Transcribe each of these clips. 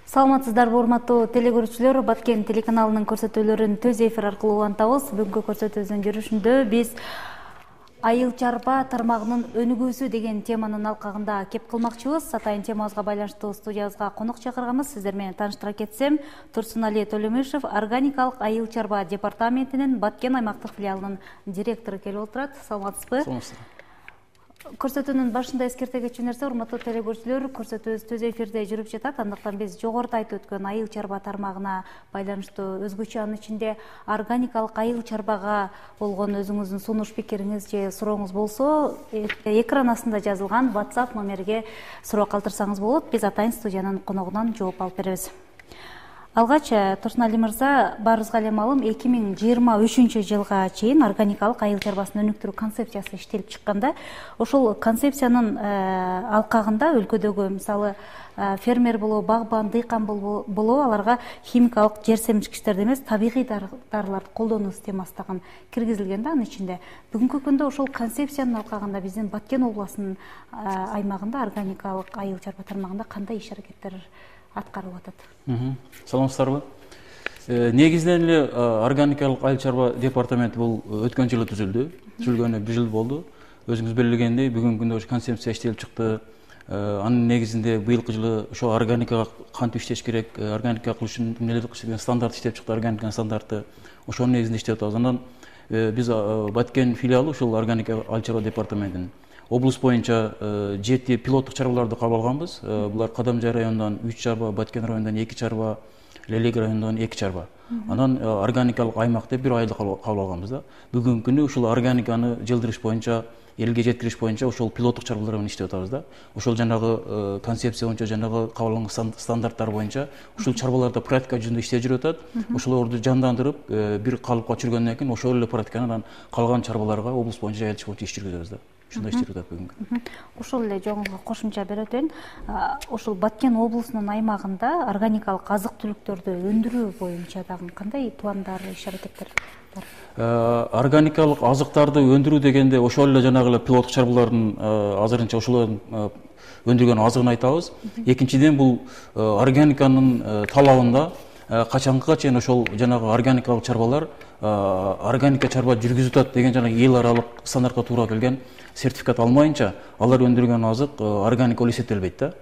Саламатсыздарбы урматтуу телекөрүүчүлөр, Баткен телеканалынын көрсөтүүлөрүн төз эфир аркылуу улантабыз. Бүгүнкү көрсөтүүбүздүн жүрүшүндө биз айыл чарба тармагынын өнүгүүсү деген теманын алкагында кеп кылмакчыбыз. Атайын темабызга байланыштуу студиябызга конок чакырганбыз. Сиздер менен тааныштыра кетсем, Турсунали Төлөмишев органикалык айыл чарба департаментинин Баткен аймактык филиалынын директору келип отурат. Саламатсызбы? Саламатсыздар. Көрсөтүүнүн башында эскерте кетчү нерсе, урматтуу телекөрүүчүлөр, көрсөтүүбүз төз эфирде жүрүп жатат. Андыктан биз жогоруда айтып өткөн айыл чарба тармагына байланыштуу өзгөчө, анын ичинде органикалык айыл чарбага болгон өзүңүздүн сунуш пикириңиз же сурооңуз болсо, экран астында жазылган WhatsApp номерге суроо калтырсаңыз болот. Биз атайын студиянын коногунан жооп алып беребиз. Алгач, Турсунали мырза, баарыбызга эле маалым, 2023 жылга чейин органикалык айыл чарбасын өнүктүрүү концепциясы иштелип чыкканда, ошол концепциянын алкагында өлкөдөгү, мисалы, фермер болобу, багбан, дыйкан болобу, аларга химикалык жер семирткичтерди эмес, табигый дарыларды колдонуу системасы дагы киргизилген да анын ичинде. Бүгүнкү күндө ошол концепциянын алкагында биздин Баткен областынын аймагында органикалык айыл чарба тармагында кандай иш-аракеттер аткарылып атат? Саламатсыздарбы? Негизинен эле органикалык айыл чарба департаменти бул өткөн жылы түзүлдү. Түзүлгөнүнө 1 жыл болду. Өзүңүз белгендей, бүгүнкү күндө ошо концепция иштелип чыкты. Анын негизинде быйылкы жылы ошо органикага кантип иштеш керек, органика кылыш үчүн эмнелерди кылыш деген стандарт иштеп чыкты, органика стандарты. Ошонун негизинде иштеп атабыз. Андан биз Баткен филиалы ушул органика айыл чарба департаментинин облус боюнча 7 пилоттук чарбаларды кабыл алганбыз. Булар Кадамжай районунан 3 чарба, Баткен районунан 2 чарба, Лелек районунан 2 чарба. Анан органикалык аймак деп 1 айлык кабыл алганбыз да. Бүгүнкү күнү ушул органиканы жылдырыш боюнча, элге жеткириш боюнча ошол пилоттук чарбалар менен иштеп атабыз да. Ошол жанагы концепция боюнча, жанагы кабыл алган стандарттар боюнча ушул чарбаларда практика жүзүндө иштеп жүрүп атат. Ошолорду жандандырып, бир калыпка түшүргөндөн кийин ошол эле практиканы анан калган чарбаларга облус боюнча жайылтыш боюнча иш жүргүзөбүз да. Ушундай иштеп атат бүгүнкү. Ошол эле жоңузго кошумча бере өтөйүн. Ошол Баткен облусунун аймагында органикалык азык-түлүктөрдү өндүрүү боюнча дагы кандай пландар, иш-аракеттер бар? Органикалык азыктарды өндүрүү дегенде ошол эле жанагы эле пилоттук чарбалардын азырынча ошолордун өндүргөн азыгын айтабыз. Экинчиден, бул органиканын талабында качанга чейин ошол жанагы органикалык чарбалар органика чарба жүргүзүп атат деген жанагы эл аралык стандартка туура келген сертификат алмайынча алар өндүргөн азык органика болуп эсептелбейт да.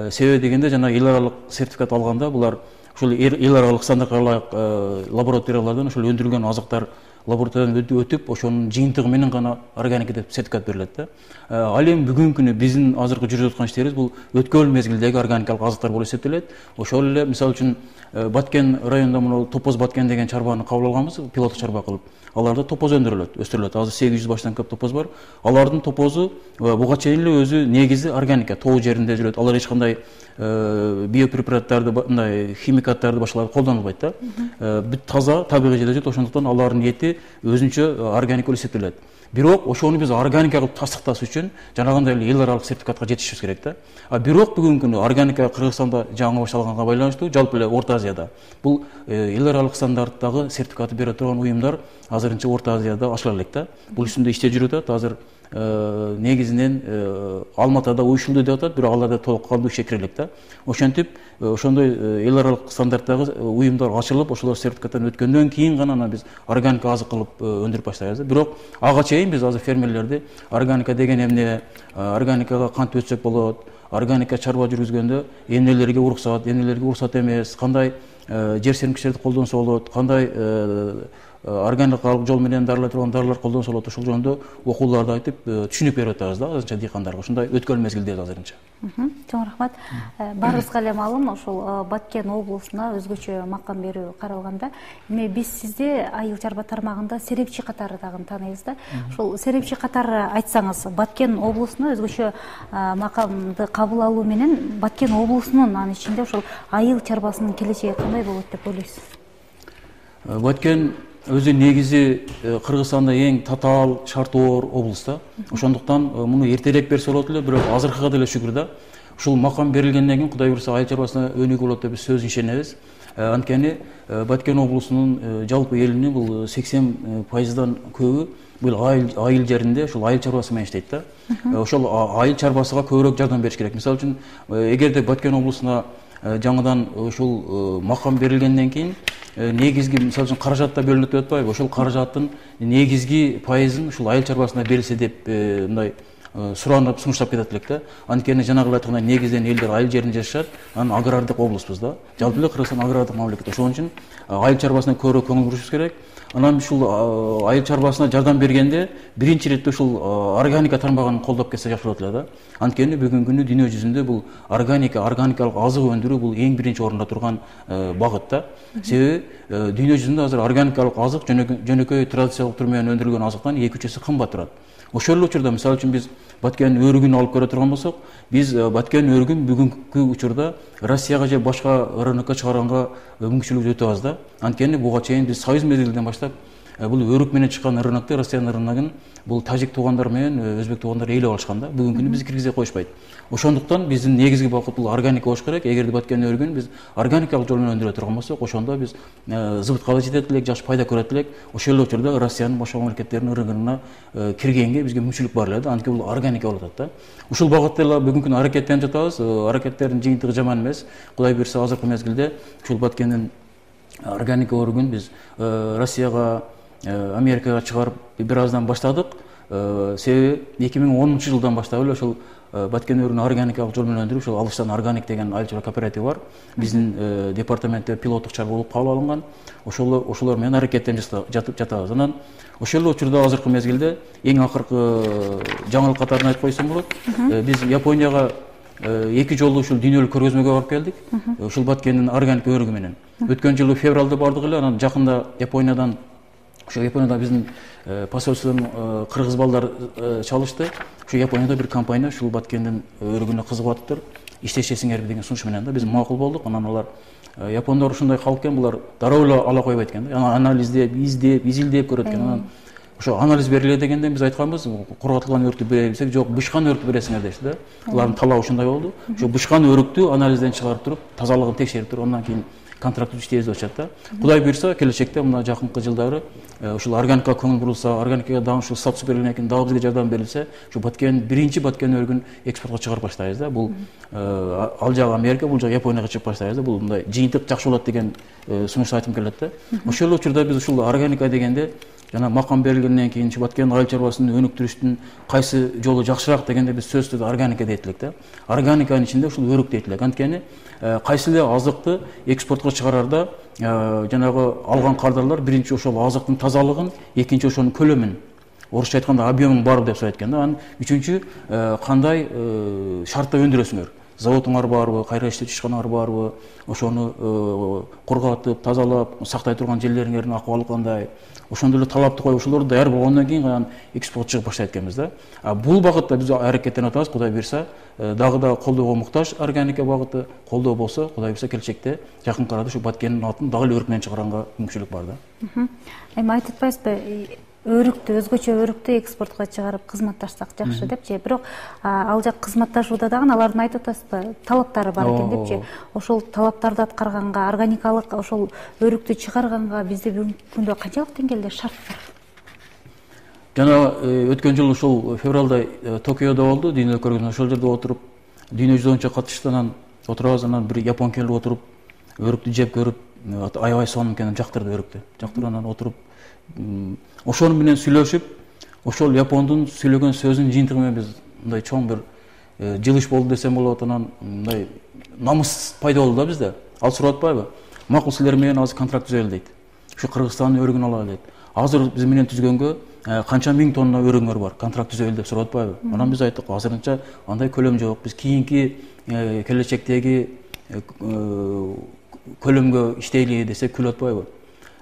Себеби дегенде жанагы эл аралык сертификат алганда булар ушул эл аралык стандартка ылайык лабораториялардан ошол өндүрүлгөн азыктар лабораториядан өтүп, ошонун жыйынтыгы менен гана органика деп сертификат берилет да. Ал эми бүгүнкү күнү биздин азыркы жүргүзүп аткан иштерибиз бул өткөн мезгилдеги органикалык азыктар болуп эсептелет. Ошол эле мисалы үчүн Баткен районунда мына Топоз Баткен деген чарбаны кабыл алганбыз, пилоттук чарба кылып. Аларда топоз өндүрүлөт, өстүрүлөт. Азыр 800 баштан көп топоз бар. Алардын топозу буга чейин эле өзү негизи органика, тоо жеринде жүрөт. Алар эч кандай биопрепараттарды, мындай химикаттарды башкаларды колдонбойт да. Бүт таза, табигый жерде жүрөт. Ошондуктан алардын эти өзүнчө органика болуп эсептелет. Бирок ошону биз органика кылып тастыкташ үчүн жанагындай эле эл аралык сертификатка жетишибиз керек да. Бирок бүгүнкү күнү органика Кыргызстанда жаңы башталганга байланыштуу, жалпы эле Орто Азияда бул эл аралык стандарттагы сертификаты бере турган уюмдар азырынча Орто Азияда ашыла элек да. Бул үстүндө иштеп жүрүп атат. Азыр негизинен Алматада уюшулду деп атат, бирок аларда толук кандуу ишке кире элек да. Ошентип ошондой эл аралык стандарттагы уюмдар ачылып, ошолор сертификаттан өткөндөн кийин гана анан биз органика азык кылып өндүрүп баштайбыз. Бирок ага чейин биз азыр фермерлерди органика деген эмне, органикага кантип өтсөк болот, органика чарба жүргүзгөндө эмнелерге уруксат эмес, кандай жер сермикичтерди колдонсо болот, кандай органикалык жол менен дарылай турган дарылар колдонсо болот, ошол жөнүндө окууларды айтып түшүнүк берип атабыз да азырынча дыйкандарга. Ушундай өткөн мезгилдебиз азырынча. Чоң рахмат. Баарыбызга эле маалым, ошол Баткен облусуна өзгөчө макам берүү каралганда, эми биз сизди айыл чарба тармагында серепчи катары дагы тааныйбыз да. Ошол серепчи катары айтсаңыз, Баткен облусуна өзгөчө макамды кабыл алуу менен Баткен облусунун анын ичинде ошол айыл чарбасынын келечеги кандай болот деп ойлойсуз? Баткен өзү негизи Кыргызстанда эң татаал, шарты оор облус да. Ошондуктан муну эртерээк берсе болот эле, бирок азыркыга деле шүгүр да. Ушул макам берилгенден кийин Кудай буйруса айыл чарбасына өнүгүү болот деп биз сөзүн ишенебиз. Анткени Баткен облусунун жалпы элинин бул 80%дан көбү бул айыл жеринде ушул айыл чарбасы менен иштейт да. Ошол айыл чарбасыга көбүрөөк жардам бериш керек. Мисалы үчүн эгерде Баткен облусуна жаңадан ушул макам берилгенден кийин негизги мисалы үчүн каражат да бөлүнүп деп атпайбы, ошол каражаттын негизги пайызын ушул айыл чарбасына берилсе деп мындай суранып сунуштап кетет элек да. Анткени жанагы айткандай негизден элдер айыл жеринде жашашат, анан агрардык облустпуз да. Жалпы эле Кыргызстан агрардык мамлекет. Ошон үчүн айыл чарбасына көбүрөөк көңүл бурушубуз керек. Анан ушул айыл чарбасына жардам бергенде биринчи иретте ушул органика тармагын колдоп кетсе жакшы болот эле да. Анткени бүгүнкү күндө дүйнө жүзүндө бул органикалык азык өндүрүү бул эң биринчи орунда турган багыт да. Себеби дүйнө жүзүндө азыр органикалык азык жөнөкөй традициялык түр менен өндүрүлгөн азыктан 2-3 эсе кымбат турат. Ошол эле учурда мисалы үчүн биз Баткен өрүгүн алып көрө турган болсок, биз Баткен өрүгүн бүгүнкү учурда Россияга же башка рынокко чыгарганга мүмкүнчүлүк өтө аз да. Анткени буга чейин биз Союз мезгилинен баштап бул өрүк менен чыккан рынокты, Россиянын рыногун бул тажик туугандар менен өзбек туугандар ээлеп алышкан да. Бүгүнкү күндө бизди киргизе койушпайт. Ошондуктан биздин негизги багыт бул органика болуш керек. Эгерде Баткен өрүгүн биз органикалык жол менен өндүрө турган болсок, ошондо биз зыбытка да жетет элек, жакшы пайда көрөт элек. Ошол эле учурда Россиянын башка мамлекеттеринин рыногуна киргенге бизге мүмкүнчүлүк бар эле да. Анткени бул органика болуп атат да. Ушул багытта эле бүгүнкү күндө аракеттенип жатабыз. Аракеттердин жыйынтыгы жаман эмес. Кудай буйрса азыркы мезгилде ушул Баткендин органика өрүгүн биз Россияга, Америкага чыгарып бир аздан баштадык. Себеби 2010 жылдан баштап эле ошол Баткен өрүгүн органикалык жол менен өндүрүп, ошол Алыштан органик деген айыл чарба кооперативи бар. Биздин департаментте пилоттук чарба болуп кабыл алынган. Ошолор менен аракеттенип жатабыз. Анан ошол эле учурда азыркы мезгилде эң акыркы жаңылык катарын айтып койсом болот. Биз Японияга 2 жолу ушул дүйнөлүк көргөзмөгө барып келдик. Ушул Баткендин органик өрүгү менен. Өткөн жылы февралда бардык эле, анан жакында Япониядан биздин посольстводон кыргыз балдар чалышты. Ошо Японияда бир компания ушул Баткендин өрүгүнө кызыгып атыптыр. Иштешесиңерби деген сунуш менен да биз макул болдук. Анан алар япондор ушундай калк экен, булар дароо эле ала койбойт экен да. Анализдеп, изилдеп көрөт экен. Анан ошо анализ бериле дегенде биз айтканбыз, кургатылган өрүктү бере десек, жок, бышкан өрүктү бересиңер дешти да. Алардын талабы ушундай болду. Ошо бышкан өрүктү анализден чыгарып туруп, тазалыгын текшерип туруп, андан кийин контракт иштейбиз деп атышат да. Кудай буйрса, келечекте мына жакынкы жылдары ушул органикага көңүл бурулса, органикага дагы ушул статус берилгенден кийин дагы бизге жардам берилсе, ушу биринчи Баткен өрүгүн экспортко чыгарып баштайбыз да. Бул ал жагы Америка, бул жагы Японияга чыгып баштайбыз да. Бул мындай жыйынтык жакшы болот деген сунушту айтып келет да. Ошол эле учурда биз ушул органика дегенде жана макам берилгенден кийин Баткен айыл чарбасын өнүктүрүштүн кайсы жолу жакшыраак дегенде биз сөзсүз органика дейт элек да. Органиканын ичинде ушул өрүк дейт элек. Анткени кайсы эле азыкты экспортко чыгарарда жанагы алган кардарлар биринчи ошол азыктын тазалыгын, экинчи ошонун көлөмүн, орусча айтканда объемун барбы деп сурайт экен да. Анан үчүнчү кандай шартта өндүрөсүңөр? Заводуңар барбы, кайра иштетүү ишканаңар барбы, ошону кургатып, тазалап, сактай турган жерлериңердин акыбалы кандай? Ошондой эле талапты коюп, ошолор даяр болгондон кийин анан экспорт чыгып баштайт экенбиз да. Бул багытта биз аракеттенип атабыз. Кудай буйрса, дагы да колдоого муктаж органика багыты, колдоо болсо, Кудай буйрса келечекте жакын арада ушу Баткендин атын дагы эле өрүк менен чыгарганга мүмкүнчүлүк бар да. Эми айтып атпайсызбы, өрүктү, өзгөчө өрүктү экспортко чыгарып кызматташсак жакшы депчи. Бирок ал жак кызматташууда дагы алардын айтып атасызбы, талаптары бар экен депчи. Ошол талаптарды аткарганга, органикалык ошол өрүктү чыгарганга бизде бүгүнкү күндө канчалык деңгээлде шарт бар? Жана өткөн жылы ушул февралда Токиодо болду, дүйнөлүк көргөзмө. Ошол жерде отуруп, дүйнө жүзү боюнча катышты, анан отурабыз, анан бир япон келип отуруп, өрүктү жеп көрүп, аябай сонун экенин жактырды өрүктү. Жактырып анан отуруп ошону менен сүйлөшүп, ошол япондун сүйлөгөн сөзүнүн жыйынтыгы менен биз мындай чоң бир жылыш болду десем болот. Анан мындай намыс пайда болду да бизде. Ал сурап атпайбы? Макул, силер менен азыр контракт түзөлү дейт. Ушу Кыргызстандын өрүгүн алалы дейт. Азыр биз менен түзгөнгө канча миң тонна өрүгүңөр бар, контракт түзөлү деп сурап атпайбы? Анан биз айттык, азырынча андай көлөм жок. Биз кийинки келечектеги көлөмгө иштейли десек күлүп атпайбы?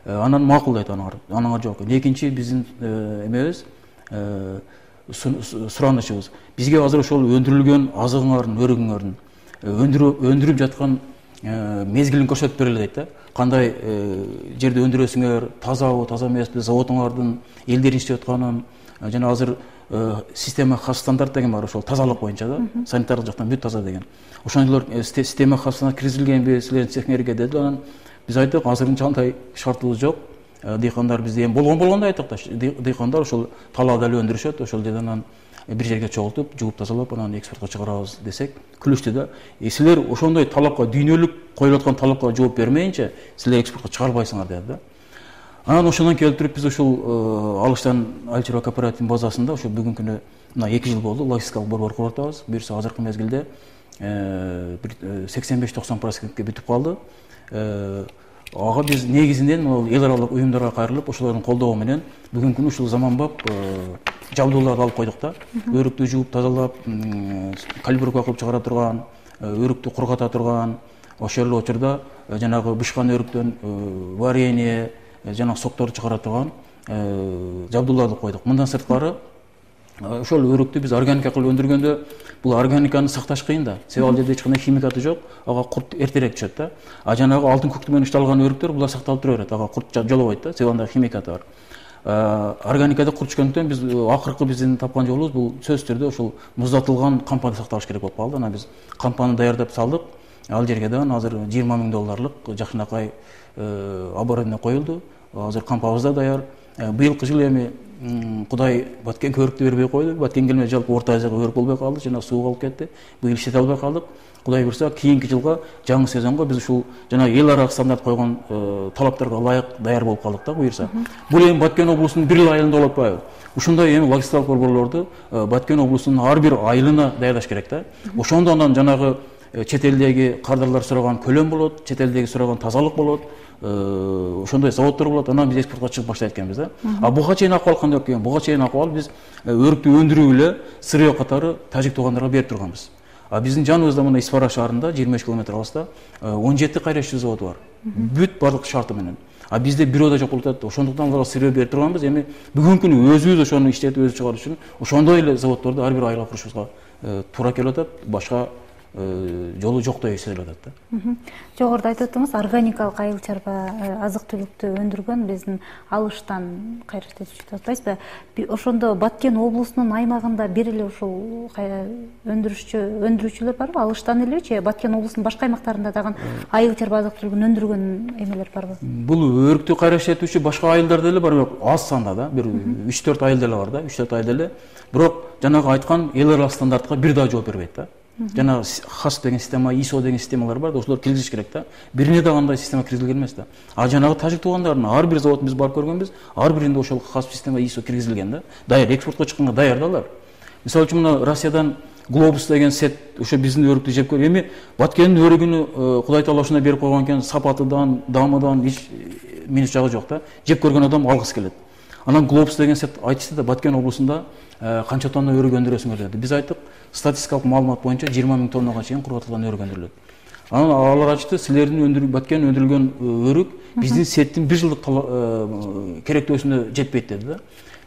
Анан макул дейт анаңар жок. Экинчи биздин эмебиз, суранычыбыз. Бизге азыр ошол өндүрүлгөн азыгыңардын, өрүгүңөрдүн өндүрүп жаткан мезгилин көрсөтүп берели дейт да. Кандай жерде өндүрөсүңөр, тазабы, таза эмеспи, заводуңардын элдер иштеп атканын, жана азыр система хас стандарт деген бар, ошол тазалык боюнча да, санитардык жактан бүт таза деген. Ошондойлор система хас стандарт киргизилгенби силердин цехиңерге деди. Анан биз айттык, азырынча андай шартыбыз жок. Дыйкандар бизде эми болгондой айттык да, дыйкандар ошол талаада эле өндүрүшөт, ошол жерден анан бир жерге чогултуп, жууп тазалап, анан экспортко чыгарабыз десек, күлүштү да. Силер ошондой талапка, дүйнөлүк коюлуп аткан талапка жооп бермейинче, силер экспортко чыгарбайсыңар деди да. Анан ошондон келип туруп биз ушул Алыштан айыл чарба кооперативинин базасында ошо бүгүнкү күнү мына 2 жыл болду, логистикалык борбор куруп атабыз. Буюрса азыркы мезгилде 85-90%ке бүтүп калды. Ага биз негизинен эл аралык уюмдарга кайрылып, ошолордун колдоо менен бүгүнкү күнү ушул заманбап жабдууларды алып койдук да. Өрүктү жууп тазалап, калибровка кылып чыгара турган, өрүктү кургата турган, ошол эле учурда жанагы бышкан өрүктөн варенье, жана сокторду чыгара турган жабдууларды койдук. Мындан сырткары ошол өрүктү биз органика кылып өндүргөндө, бул органиканы сакташ кыйын да. Себеби ал жерде эч кандай химикаты жок, ага курт эртерээк түшөт да. А жанагы алтын көктү менен ишталган өрүктөр булар сакталып тура берет, ага курт жолобойт да, себеби анда химикаты бар. Органикада курт түшкөндүктөн биз акыркы биздин тапкан жолубуз бул сөзсүз түрдө ошол муздатылган кампада сакталыш керек болуп калды. Анан биз кампаны даярдап салдык. Ал жерге да азыр $20,000 жакшынакай оборудование коюлду. Азыр кампабыз да даяр. Быйылкы жылы эми Кудай Баткенге өрүктү бербей койду. Баткен келмей жалпы Орто Азияга өрүк болбой калды, жана суу калып кетти. Быйыл иштете албай калдык. Кудай буйрса, кийинки жылга жаңы сезонго биз ушул жана эл аралык стандарт койгон талаптарга ылайык даяр болуп калдык да буйрса. Бул эми Баткен облусунун бир эле айылында болуп атпайбы? Ушундай эми логистикалык борборлорду Баткен облусунун ар бир айылына даярдаш керек да. Ошондо анан жанагы чет элдеги кардарлар сураган көлөм болот, чет элдеги сураган тазалык болот. Ошондой заводдор болот, анан биз экспортко чыгып баштайт экенбиз да. А буга чейин акыбал кандай экен? Буга чейин акыбал биз өрүктү өндүрүп эле сырье катары тажик туугандарга берип турганбыз. А биздин жаныбызда мына Исфара шаарында 25 км алыста 17 кайраштуу заводу бар. Бүт барлык шарты менен. А бизде бирөө да жок болуп атат. Ошондуктан аларга сырье берип турганбыз. Эми бүгүнкү күнү өзүбүз ошону иштетип өзү чыгаруу үчүн ошондой эле заводдорду ар бир айылга курушубузга туура келип атат. Башка жолу жоктой эсептелип атат да. Жогоруда айтып өттүңүз, органикалык айыл чарба азык түлүктү өндүргөн биздин Алыштан кайраштетүүчү деп атпайсызбы? Ошондо Баткен облусунун аймагында бир эле ушул өндүрүүчүлөр барбы? Алыштан элечи, Баткен облусунун башка аймактарында дагы айыл чарба азык түлүгүн өндүргөн эмелер барбы? Бул өрүктү кайраштетүүчү башка айылдарда эле бар, бирок аз санда да, бир 3-4 айылда эле бар да, 3-4 айылда эле. Бирок жанагы айткан эл аралык стандартка бир да жооп бербейт да. Жана ХАС деген система, ISO деген системалар бар да, ошолор киргизиш керек да. Бирине да кандай система киргизилген эмес да. А жанагы тажик туугандардын ар бир завод биз барып көргөнбүз, ар биринде ошол ХАС система, ISO киргизилген да. Даяр экспортко чыкканга даяр да алар. Мисалы үчүн мына Россиядан Глобус деген сет ошо биздин өрүктү жеп көрүп, эми Баткендин өрүгүнү Кудай таала ушундай берип койгон экен, сапатыдан, дамыдан эч минус жагы жок да. Жеп көргөн адам алгысы келет. Анан Глобус деген сет айтышты да, Баткен облусунда канча тонна өрүк өндүрөсүңөр деди. Биз айттык, статистикалык маалымат боюнча 20,000 тоннага чейин кургатылган өрүк өндүрүлөт. Анан алар айтышты, силердин Баткен өндүрүлгөн өрүк биздин сеттин бир жылдык керектөөсүнө жетпейт деди да.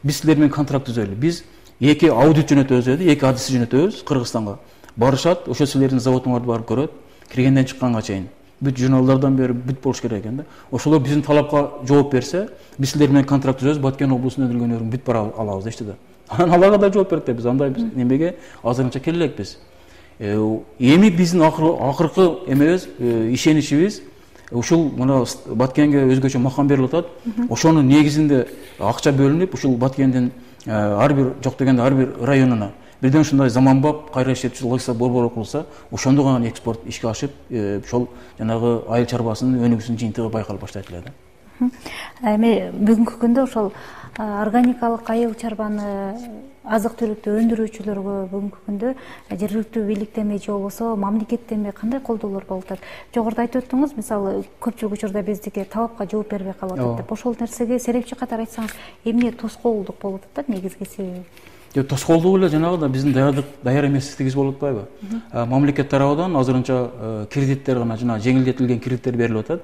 Биз силер менен контракт түзөлү. Биз 2 аудит жөнөтөбүз деди, 2 адис жөнөтөбүз Кыргызстанга. Барышат, ошо силердин заводуңарды барып көрөт, киргенден чыкканга чейин. Бүт журналдардан бери бүт болуш керек экен да. Ошолор биздин талапка жооп берсе, биз силер менен контракт түзөбүз, Баткен облусунун өндүрүлгөн өрүгүн бүт бара алабыз дешти да. Анан аларга да жооп берет да, биз андай немеге азырынча келе элекпиз. Эми биздин акыркы эмебиз, ишеничибиз ушул мына Баткенге өзгөчө макам берилип атат. Ошонун негизинде акча бөлүнүп, ушул Баткендин ар бир жок дегенде ар бир районуна бирден ушундай заманбап кайра иштетүүчү логистика борбору курулса, ошондо гана экспорт ишке ашып, ошол жанагы айыл чарбасынын өнүгүүсүнүн жыйынтыгы байкалып баштайт эле да. Эми бүгүнкү күндө ошол органикалык айыл чарбаны азык түлүктү өндүрүүчүлөргө бүгүнкү күндө жергиликтүү бийликтен же болбосо мамлекеттен кандай колдоолор болуп атат? Жогоруда айтып өттүңүз, мисалы көпчүлүк учурда биздики талапка жооп бербей калып атат деп. Ошол нерсеге серепчи катары айтсаңыз, эмне тоскоолдук болуп атат да, негизги себеби? Тоскоолдук эле жанагы да биздин даяр эместигибиз болуп атпайбы? Мамлекет тарабынан азырынча кредиттер гана, жана жеңилдетилген кредиттер берилип атат.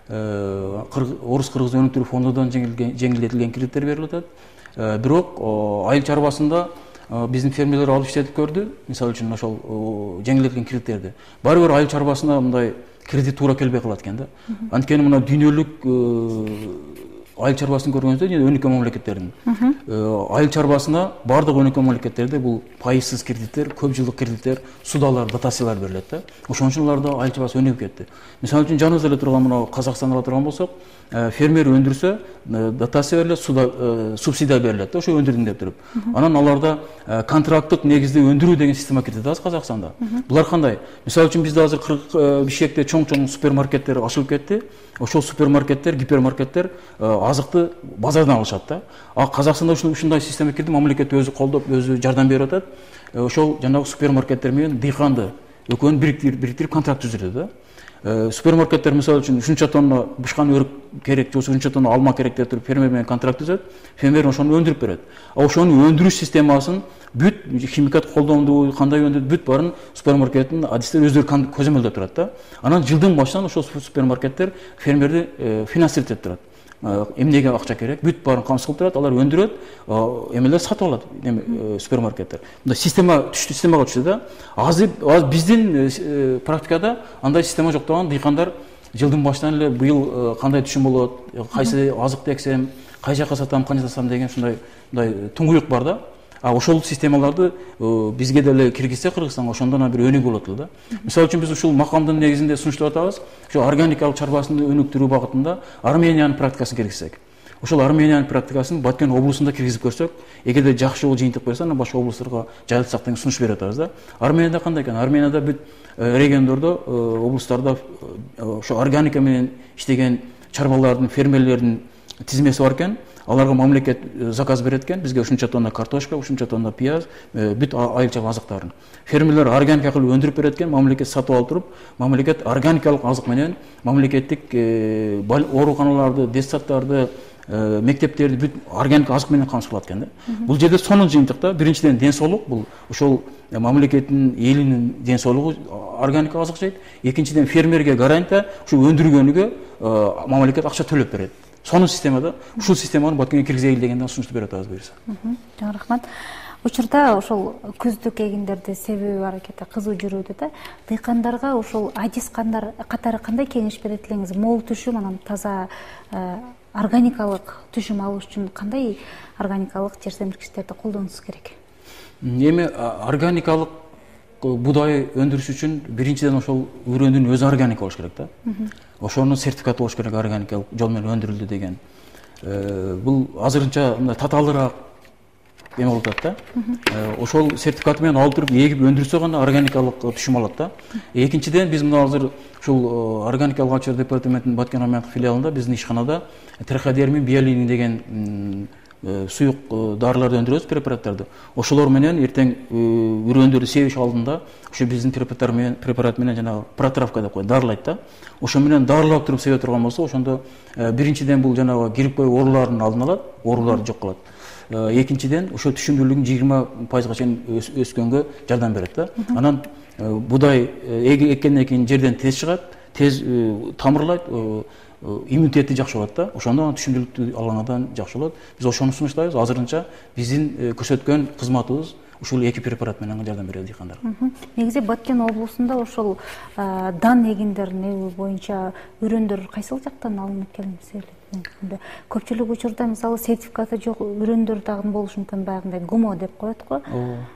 Орус кыргыз өнүктүрүү фондунан жеңилдетилген кредиттер берилип атат. Бирок айыл чарбасында биздин фермерлер алып иштетип көрдү. Мисалы үчүн ошол жеңилдетилген кредиттерди. Баары бир айыл чарбасына мындай кредит туура келбей калат экен да. Анткени мына дүйнөлүк айыл чарбасын көргөнүздө өнүккөн мамлекеттердин айыл чарбасына бардык өнүккөн мамлекеттерде бул пайызсыз кредиттер, көп жылдык кредиттер, судалар, дотациялар берилет да. Ошон үчүн аларда айыл чарбасы өнүгүп кетти. Мисалы үчүн жаныбызда эле турган мына Казакстанда ала турган болсок, фермер өндүрсө, дотация берилет, субсидия берилет да, ошо өндүрдүң деп туруп. Анан аларда контракттык негизде өндүрүү деген система кирди азыр Казакстанда. Булар кандай? Мисалы үчүн бизде азыр Бишкекте чоң супермаркеттер ачылып кетти. Ошол супермаркеттер, гипермаркеттер азыкты базардан алышат да. А Казакстанда ушундай система кирди, мамлекет өзү колдоп, өзү жардам берип атат. Ошол жанагы супермаркеттер менен дыйканды экөөнү бириктирип контракт түзүлөт да. Супермаркеттер мисалы үчүн ушунча тонна бышкан өрүк керек, же ушунча тонна алма керек деп туруп фермер менен контракт түзөт. Фермер ошону өндүрүп берет. А ошонун өндүрүш системасын бүт химикат колдонду, кандай өндүрүп бүт баарын супермаркеттин адистер өздөрү көзөмөлдөп турат да. Анан жылдын башынан ошол супермаркеттер фермерди финансировать этип турат. Эмнеге акча керек, бүт баарын камсыз кылып турат, алар өндүрөт, эмелер сатып алат супермаркеттер. Мындай системага түштү да. Азыр биздин практикада андай система жок даган, дыйкандар жылдын башынан эле быйыл кандай түшүм болот, кайсы азыкты эксем, кай жака сатам, канча сатам деген ушундай туңгуюк бар да. А ошол системаларды бизге деле киргизсе Кыргызстанга, ошондон бир өнүгүү болот да. Мисалы үчүн биз ушул макамдын негизинде сунуштап атабыз. Ошо органикалык чарбасын өнүктүрүү багытында Армениянын практикасын киргизсек. Ошол Армениянын практикасын Баткен облусунда киргизип көрсөк, эгерде жакшы жыйынтык берсе, анан башка облустарга жайылтсак деген сунуш берип атабыз да. Арменияда кандай экен? Арменияда бүт региондордо, облустарда ошо органика менен иштеген чарбалардын, фермерлердин тизмеси бар экен. Аларга мамлекет заказ берет экен, бизге ушунча тонна картошка, ушунча тонна пияз, бүт айыл чарба азыктарын. Фермерлер органика кылып өндүрүп берет экен, мамлекет сатып алып туруп, мамлекет органикалык азык менен мамлекеттик ооруканаларды, детсадтарды, мектептерди бүт органик азык менен камсыз кылат экен да. Бул жерде сонун жыйынтык да. Биринчиден ден соолук, бул ошол мамлекеттин элинин ден соолугу органик азык жейт. Экинчиден фермерге гарантия, ушу өндүргөнүгө мамлекет акча төлөп берет. Сонун системада ушул системаны Баткенге киргизели дегенден сунушту берип атабыз буюрса. Жок, рахмат. Учурда ошол күздүк эгиндерди себеби аракети кызуу жүрүүдө да. Дыйкандарга ошол адис катары кандай кеңеш берет элеңиз? Мол түшүм, анан таза органикалык түшүм алыш үчүн кандай органикалык жер семирткичтерди колдонуш керек? Эми органикалык будай өндүрүш үчүн биринчиден ошол үрөндүн өзү органик болуш керек да. Ошонун сертификаты болуш керек, органикалык жол менен өндүрүлдү деген. Бул азырынча мындай татаалыраак эме болуп атат да. Ошол сертификаты менен алып туруп эгип өндүрсө гана органикалык түшүм алат да. Экинчиден биз мына азыр ушул органикалык ачуу департаментинин Баткен аймактык филиалында биздин ишканада триходермин, биолин деген суюк дарыларды өндүрөбүз, препараттарды. Ошолор менен эртең үрөндөрдү себиш алдында ошо биздин препарат менен жанагы протравка деп коет, дарылайт да. Ошо менен дарылап туруп себе турган болсо, ошондо биринчиден бул жанагы гриппой ооруларын алдын алат, ооруларды жок кылат. Экинчиден ошо түшүмдүүлүгүн 20%га чейин өскөнгө жардам берет да. Анан будай эккенден кийин жерден тез чыгат, тез тамырлайт, иммунитети жакшы болот да. Ошондон түшүмдүүлүктү алгандан жакшы болот. Биз ошону сунуштайбыз. Азырынча биздин көрсөткөн кызматыбыз ушул эки препарат менен жардам берет дыйкандарга. Негизи Баткен облусунда ошол дан эгиндерин боюнча үрөндөр кайсыл жактан алынып келинсе эле? Көпчүлүк учурда мисалы сертификаты жок үрөндөр дагы болушу мүмкүн, баягындай гумо деп коет го.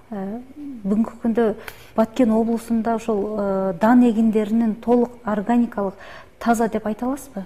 Бүгүнкү күндө Баткен облусунда ошол дан эгиндеринин толук органикалык таза деп айта аласызбы?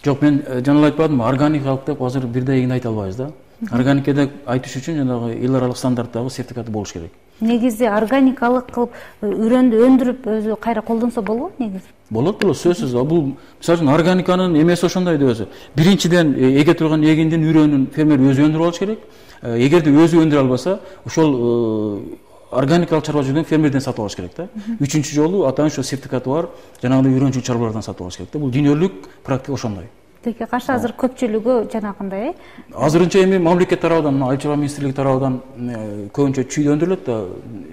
Жок, мен жана эле айтпадымбы, органикалык деп азыр бирдей эгинди айта албайбыз да. Органика деп айтыш үчүн жанагы эл аралык стандарттагы сертификаты болуш керек. Негизи органикалык кылып үрөндү өндүрүп өзү кайра колдонсо болобу негизи? Болот, сөзсүз. Бул мисалы үчүн органиканын эмеси ошондой да өзү. Биринчиден эге турган эгиндин үрөнүн фермер өзү өндүрүп алыш керек. Эгерде өзү өндүрө албаса, ошол органикалык чарба жүргөн фермерден сатып алыш керек да. Үчүнчү жолу атайын ошо сертификаты бар жанагындай үрөнчүк чарбалардан сатып алыш керек да. Бул дүйнөлүк практика ошондой. Тиги каршы азыр көпчүлүгү жанагындай, Азырынча эми мамлекет тарабынан, айыл чарба министрлиги тарабынан көбүнчө чүйдө өндүрүлөт да,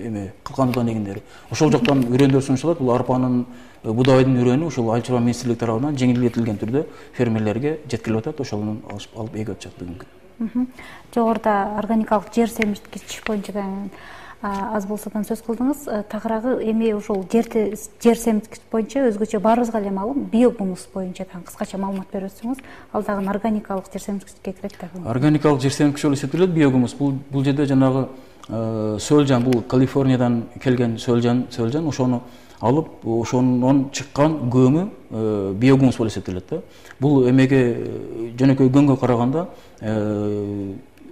эми кылкандыдан эгиндери. Ошол жактан үрөндөр сунушталат. Бул арпанын, будайдын үрөнү ошол айыл чарба министрлиги тарабынан жеңилдетилген түрдө фермерлерге жеткирилип атат. Ошолун алып эгип атышат бүгүнкү. Жогоруда органикалык жер семирткич боюнча аз болсо сөз кылдыңыз. Тагыраагы эми ошол жер семирткич боюнча өзгөчө баарыбызга эле маалым биогумус боюнча кыскача маалымат берип өтсөңүз, ал дагы органикалык жер семирткичке кирет да. Органикалык жер семирткич болуп эсептелет биогумус. Бул жерде жанагы сөөлжан, бул Калифорниядан келген сөөлжан, ошону алып, ошонун чыккан көмү биогумус болуп эсептелет да. Бул эмеге жөнөкөй көңгө караганда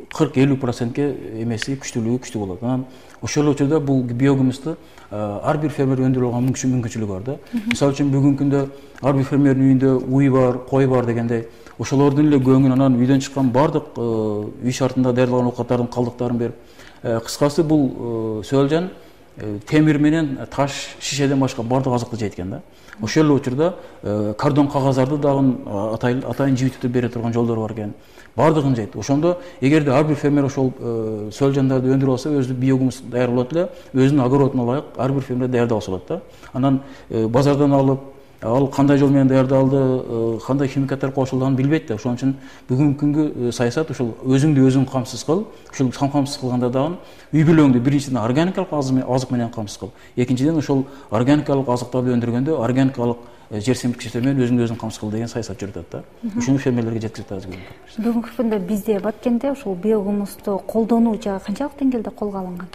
40-50% эмеси күчтүү болот. Анан ошол учурда бул биогумусту ар бир фермер өндүрө алган мүмкүнчүлүгү бар да. Мисалы үчүн бүгүнкү күндө ар бир фермердин үйүндө уй бар, кой бар дегендей, ошолордун эле көңүн, анан үйдөн чыккан бардык үй шартында даярдалган оокаттардын калдыктарын берип, кыскасы бул сөөлжан темир менен таш, шишеден башка бардык азыкты жейт экен да. Ошол эле учурда кардон кагаздарды дагы атайын жибитип бере турган жолдор бар экен. Бардыгын жейт. Ошондо эгерде ар бир фермер ошол сөөлжандарды өндүрүп алса, өзү биогумус даяр болот эле, өзүнүн огородуна ылайык ар бир фермер даярдап алса болот да. Анан базардан алып, ал кандай жол менен даярдалды, кандай химикаттар кошулганын билбейт да. Ошон үчүн бүгүнкү күнгү саясат ушул өзүңдү өзүң камсыз кыл. Ушул камсыз кылганда дагы үй бүлөңдү биринчиден органикалык азык менен камсыз кыл. Экинчиден ошол органикалык азыктарды өндүргөндө органикалык жер семирткичтер менен өзүңдү өзүң камсыз кыл деген саясат жүрүп атат да. Ушуну фермерлерге жеткизип атабыз. Бүгүнкү күндө бизде Баткенде ушул биогумусту колдонуу жагы канчалык деңгээлде колго алынган?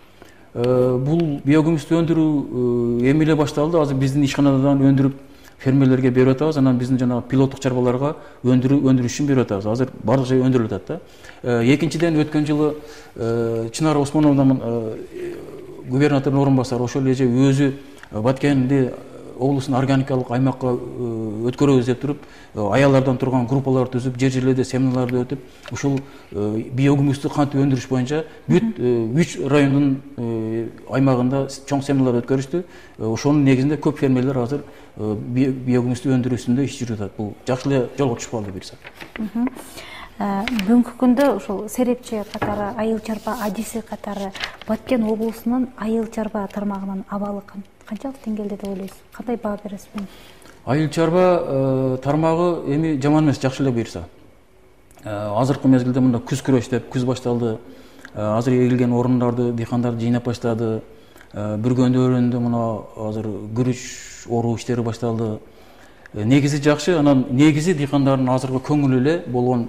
Бул биогумусту өндүрүү эми эле башталды. Азыр биздин ишканадан өндүрүп фермерлерге берип атабыз. Анан биздин жанагы пилоттук чарбаларга өндүрүү үчүн берип атабыз. Азыр бардык жер өндүрүлүп атат да. Экинчиден өткөн жылы Чынар Осмоновдун губернатордун орун басары ошол эже өзү Баткенди облустун органикалык аймакка өткөрөбүз деп туруп, аялдардан турган группалар түзүп, жерлерде семинарларды өтүп, ушул биогумусту кантип өндүрүш боюнча бүт 3 райондун аймагында чоң семинарлар өткөрүштү. Ошонун негизинде көп фермерлер азыр биогумусту өндүрүүсүндө иш жүрүп атат. Бул жакшы эле жолго түшүп калды буюрса. Бүгүнкү күндө ушул серепчи катары, айыл чарба адиси катары Баткен облусунун айыл чарба тармагынын абалы канчалык деңгээлде деп ойлойсуз? Кандай баа бересиз? Айыл чарба тармагы эми жаман эмес, жакшы эле буюрса. Азыркы мезгилде мында күз күрөш деп күз башталды. Азыр эгилген орундарды дыйкандар жыйнап баштады. Бүргөндөрүндө мына азыр күрүч оруу иштери башталды. Негизи жакшы, анан негизи дыйкандардын азыркы көңүл эле болгон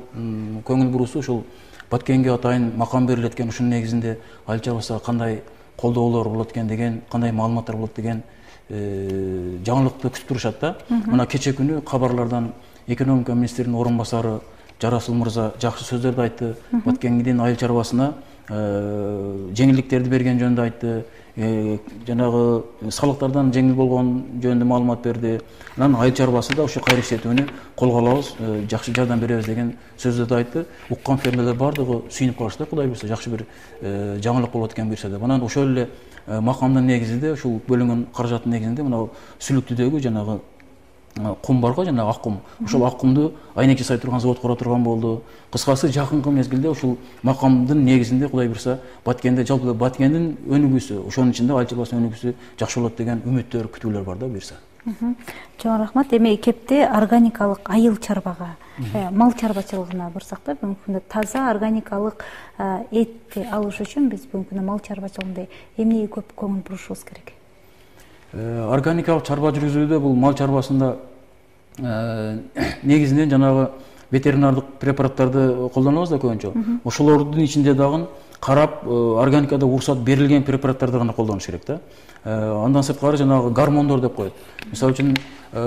көңүл бурусу ушул Баткенге атайын макам берилет экен. Ушунун негизинде айыл чарбасына кандай колдоолор болот экен деген, кандай маалыматтар болот деген жаңылыкты күтүп турушат да. Мына кече күнү кабарлардан экономика министринин орун басары Жарасыл мырза жакшы сөздөрдү айтты. Баткендин айыл чарбасына жеңилдиктерди берген жөнүндө айтты. Жанагы салыктардан жеңил болгон жөнүндө маалымат берди. Анан айыл чарбасы да ошо кайра иштетүүнү колго алабыз, жакшы жардам беребиз деген сөздөрдү айтты. Уккан фермерлер бардыгы сүйүнүп калышты. Кудай буйрса жакшы бир жаңылык болот экен буюрса деп. Анан ошол эле макамдын негизинде, ушул бөлүнгөн каражаттын негизинде мына Сүлүктүдөгү жанагы кум бар го, жана ак кум. Ошол ак кумду айнек жасай турган завод кура турган болду. Кыскасы жакынкы мезгилде ушул макамдын негизинде Кудай буйрса Баткенде жалпы Баткендин өнүгүүсү, ошонун ичинде айыл чарбасынын өнүгүүсү жакшы болот деген үмүттөр, күтүүлөр бар да буюрса. Чоң рахмат. Эми кепте органикалык айыл чарбага, мал чарбачылыгына барсак да, бүгүнкү күндө таза органикалык этти алыш үчүн биз бүгүнкү күндө мал чарбачылыгында эмнеге көп көңүл бурушубуз керек? Органикалык чарба жүргүзүүдө бул мал чарбасында негизинен жанагы ветеринардык препараттарды колдонобуз да көбүнчө. Ошолордун ичинде дагы карап органикада уруксат берилген препараттарды гана колдонуш керек да. Андан сырткары жанагы гормондор деп коет. Мисалы үчүн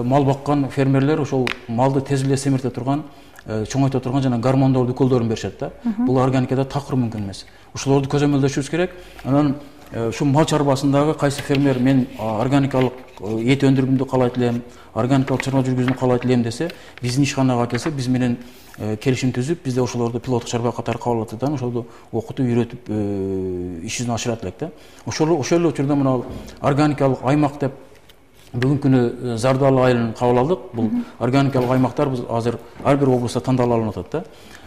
мал баккан фермерлер ошол малды тез эле семирте турган, чоңойто турган жана гормондорду уколдорун беришет да. Бул органикада такыр мүмкүн эмес. Ошолорду көзөмөлдөшүбүз керек. Анан ушул мал чарбасындагы кайсы фермер мен органикалык эт өндүргүмдү каалайт элем, органикалык чарба жүргүзүүнү каалайт элем десе, биздин ишканага келсе, биз менен келишим түзүп, бизде ошолорду пилоттук чарба катары кабыл алып атат, ошолду окутуп, үйрөтүп иш жүзүнө ашырат элек да. Ошол эле учурда мына органикалык аймак деп бүгүнкү күнү Зардалы айылын кабыл алдык. Бул органикалык аймактар азыр ар бир облустта тандалып атат да.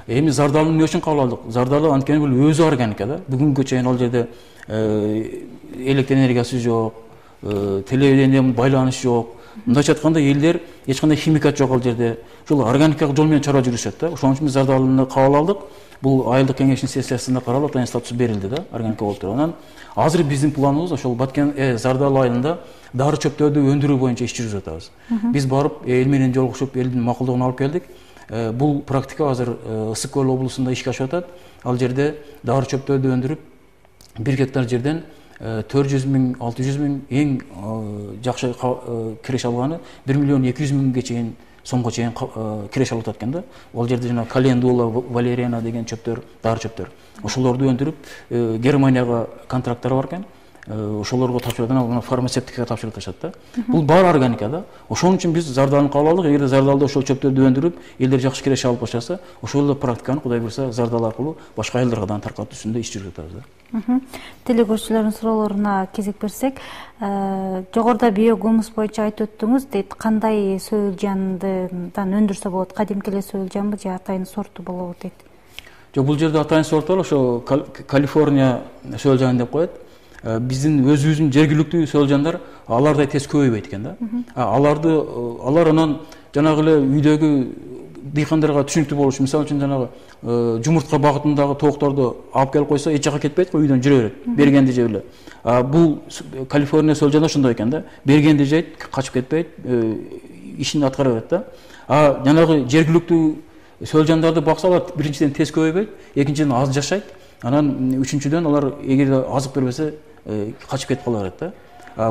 Эми Зардалыны эмне үчүн кабыл алдык? Зардалы анткени бул өзү органика да. Бүгүнгүгө чейин ал жерде электр энергиясы жок, телевидение байланыш жок, Мындайча айтканда элдер эч кандай химикат жок ал жерде. Ушул органикалык жол менен чарба жүрүшөт да. Ошон үчүн биз Зардалыны кабыл алдык. Бул айылдык кеңештин сессиясында каралып, атайын статус берилди да, органика болуп туруп. Анан азыр биздин планыбыз ошол Баткен Зардалы айылында дары чөптөрдү өндүрүү боюнча иш жүргүзүп атабыз. Биз барып эл менен жолугушуп, элдин макулдугун алып келдик. Бул практика азыр Ысык Көл облусунда ишке ашып атат. Ал жерде дары чөптөрдү өндүрүп 1 гектар жерден 400 миң, 600 миң, эң жакшы киреш алганы 1 миллион 200 миңге чейин сомго чейин киреш алып атат экен да. Ал жерде жана календула, валериана деген чөптөр, дары чөптөр. Ошолорду өндүрүп Германияга контракттар бар экен. Ошолорго тапшырып, анан фармацевтикага тапшырып атышат да. Бул баары органика да. Ошон үчүн биз Зардалыны кабыл алдык. Эгерде Зардалда ошол чөптөрдү өндүрүп, элдер жакшы киреш алып баштаса, ошол эле практиканы Кудай буйрса Зардалы аркылуу башка айылдарга да таркатуу үстүндө иш жүргүзүп атабыз да. Телегөрүүчүлөрдүн суроолоруна кезек берсек, жогоруда биогумус боюнча айтып өттүңүз, дейт, кандай сөөлжандан өндүрсө болот? Кадимки эле сөөлжанбы же атайын сорту болобу дейт? Жок, бул жерде атайын сорт бар, ошо Калифорния сөөлжаны деп коет. Биздин өзүбүздүн жергиликтүү сөөлжандар алардай тез көбөйбөйт экен да. Алар анан жанагы эле үйдөгү дыйкандарга түшүнүктүү болуш үчүн, мисалы үчүн жанагы жумуртка багытындагы тоокторду алып келип койсо, эч жака кетпейт го, үйдөн жүрө берет. Бергенди жеп эле. Бул Калифорния сөөлжаны ошондой экен да. Бергенди жейт, качып кетпейт, ишин аткара берет да. Жанагы жергиликтүү сөөлжандарды бакса, алар биринчиден тез көбөйбөйт, экинчиден аз жашайт, анан үчүнчүдөн алар эгерде азык бербесе качып кетип кала берет да.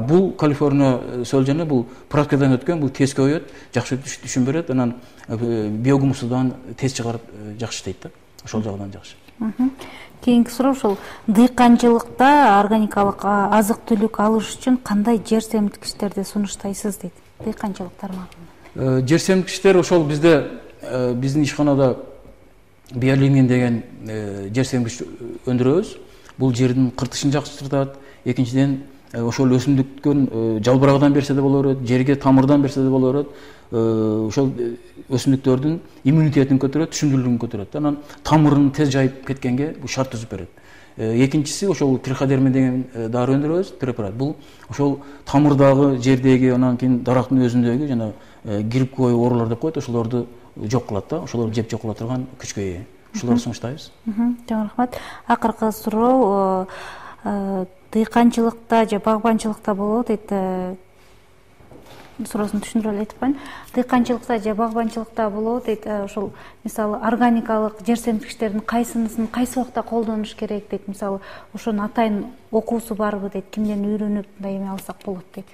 Бул Калифорния сөөлжаны, бул практикадан өткөн, бул тез көбөйөт, жакшы түшүн берет, анан биогумусудан тез чыгарып жакшы иштейт да. Ошол жагынан жакшы. Кийинки суроо ушул дыйканчылыкта органикалык азык-түлүк алыш үчүн кандай жер семирткичтерди сунуштайсыз дейт, дыйканчылык тармагында? Жер семирткичтер ошол бизде биздин ишканада биолинген деген жер семирткич өндүрөбүз. Бул жердин кыртышын жакшыртат. Экинчиден ошол өсүмдүктөн жалбырагдан берсе де боло берет, жерге тамырдан берсе де боло берет. Ошол өсүмдүктөрдүн иммунитетин көтөрөт, түшүмдүүлүгүн көтөрөт. Анан тамырын тез жайып кеткенге бул шарт түзүп берет. Экинчиси ошол триходерма деген дары өндүрөбүз, препарат. Бул ошол тамырдагы, жердеги, анан кийин дарактын өзүндөгү жана грибковый оорулар деп коет, ошолорду жок кылат да. Ошолорду жеп жок кыла турган күчкө ээ. Ошолорду сунуштайбыз. Жок рахмат. Акыркы суроо дыйканчылыкта же багбанчылыкта болобу дейт. Суроосун түшүндүрө эле айтып коеюн. Дыйканчылыкта же багбанчылыкта болобу дейт. Ошол мисалы органикалык жер семирткичтердин кайсынысын кайсы убакта колдонуш керек дейт. Мисалы ошонун атайын окуусу барбы дейт. Кимден үйрөнүп мындай эме алсак болот дейт.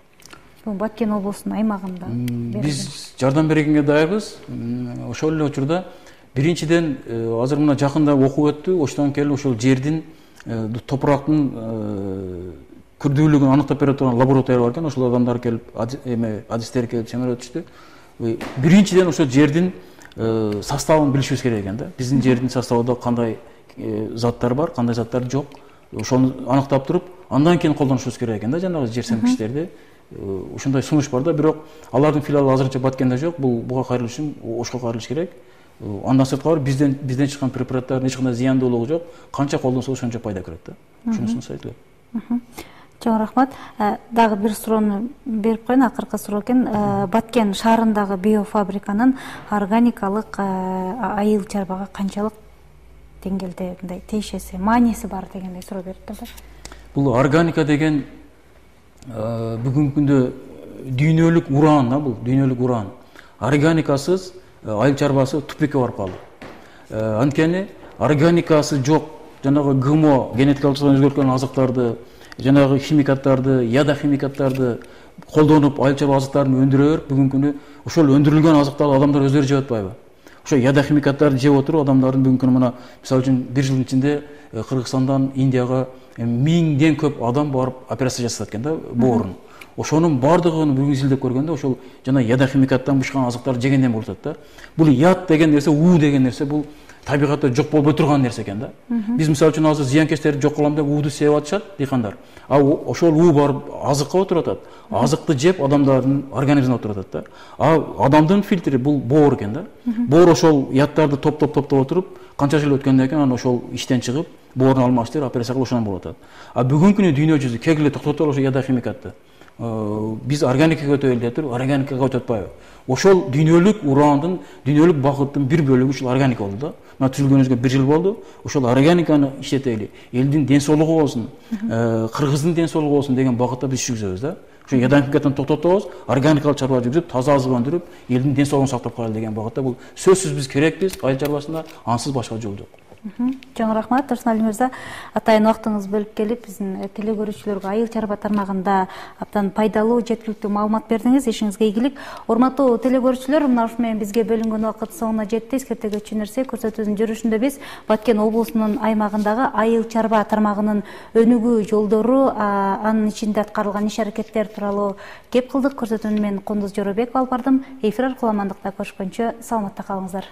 Бул Баткен облусунун аймагында. Биз жардам бергенге даярбыз. Ошол эле учурда биринчиден азыр мына жакында окуу өттү. Ошондон келип ошол жердин топурактын күрдүүлүгүн аныктап бере турган лаборатория бар экен. Ошол адамдар келип, адистер келип семирип өтүштү. Биринчиден ошол жердин составын билишибиз керек экен да. Биздин жердин составында кандай заттар бар, кандай заттар жок. Ошону аныктап туруп, андан кийин колдонушубуз керек экен да, жанагы жер семирткичтерди. Ошондой сунуш бар да, бирок алардын филиалы азырынча Баткенде жок. Буга кайрылыш үчүн Ошко кайрылыш керек. Андан сырткары бизден чыккан препараттардын эч кандай зыяндуулугу жок. Канча колдонсо ошончо пайда көрөт да. Ошонусун айтып элем. Чоң рахмат. Дагы бир суроону берип коеюн, акыркы суроо экен. Баткен шаарындагы биофабриканын органикалык айыл чарбага канчалык деңгээлде мындай тиешеси, мааниси бар дегендей суроо бериптир. Бул органика деген бүгүнкү күндө дүйнөлүк уран да, бул дүйнөлүк уран. Органикасыз айыл чарбасы тупикке барып калды. Анткени органикасы жок, жанагы ГМО, генетикалык өзгөрткөн азыктарды, жанагы химикаттарды, яда химикаттарды колдонуп айыл чарба азыктарын өндүрө берип, бүгүнкү күнү ошол өндүрүлгөн азыктарды адамдар өздөрү жеп атпайбы? Ошо яда химикаттарды жеп отуруп адамдардын бүгүнкү күнү мына мисалы үчүн бир жылдын ичинде Кыргызстандан Индияга 1000ден көп адам барып операция жасатат экен да, боорун. Ошонун бардыгын бүгүн изилдеп көргөндө ошол жана яда химикаттан бышкан азыктарды жегенден болуп атат да. Бул яд деген нерсе, уу деген нерсе бул табигатта жок болбой турган нерсе экен да. Биз мисалы үчүн азыр зыянкечтерди жок кылам деп ууду сеп атышат дыйкандар. Ошол уу барып азыкка отуруп атат. Азыкты жеп адамдардын организмине отуруп атат да. Адамдын фильтри бул боор экен да. Боор ошол ядтарды топтоп отуруп, канча жыл өткөндөн кийин анан ошол иштен чыгып, боорун алмаштырып операция кылып ошондон болуп атат. Бүгүнкү күнү дүйнө жүзү кегиле токтотолу ошо яда химикатты. биз органикага өтөйлү деп туруп органикага өтүп атпайбы? Ошол дүйнөлүк урандын, дүйнөлүк бакыттын бир бөлүгү ушул органика болду да. Мына түзүлгөнүбүзгө 1 жыл болду. Ошол органиканы иштетели, элдин ден соолугу болсун, кыргыздын ден соолугу болсун деген багытта биз жүргүзөбүз да. Ошо ядамкетен токтотобуз, органикалык чарба жүргүзүп, таза азык өндүрүп, элдин ден соолугун сактап калалы деген багытта бул сөзсүз биз керекпиз айыл чарбасында, ансыз башка жол жок. Чоң рахмат, Турсунали мырза. Атайын убактыңыз бөлүп келип, биздин телекөрүүчүлөргө айыл чарба тармагында абдан пайдалуу, жеткиликтүү маалымат бердиңиз. Ишиңизге ийгилик. Урматтуу телекөрүүчүлөр, мына ушу менен бизге бөлүнгөн убакыт соңуна жетти. Эскерте кетчү нерсе көрсөтүүнүн жүрүшүндө биз Баткен облусунун аймагындагы айыл чарба тармагынын өнүгүү жолдору, анын ичинде аткарылган иш-аракеттер тууралуу кеп кылдык. Көрсөтүүнү мен Кундуз Жоробекова алып бардым. Эфир аркылуу амандыкта көрүшкөнчө саламатта калыңыздар.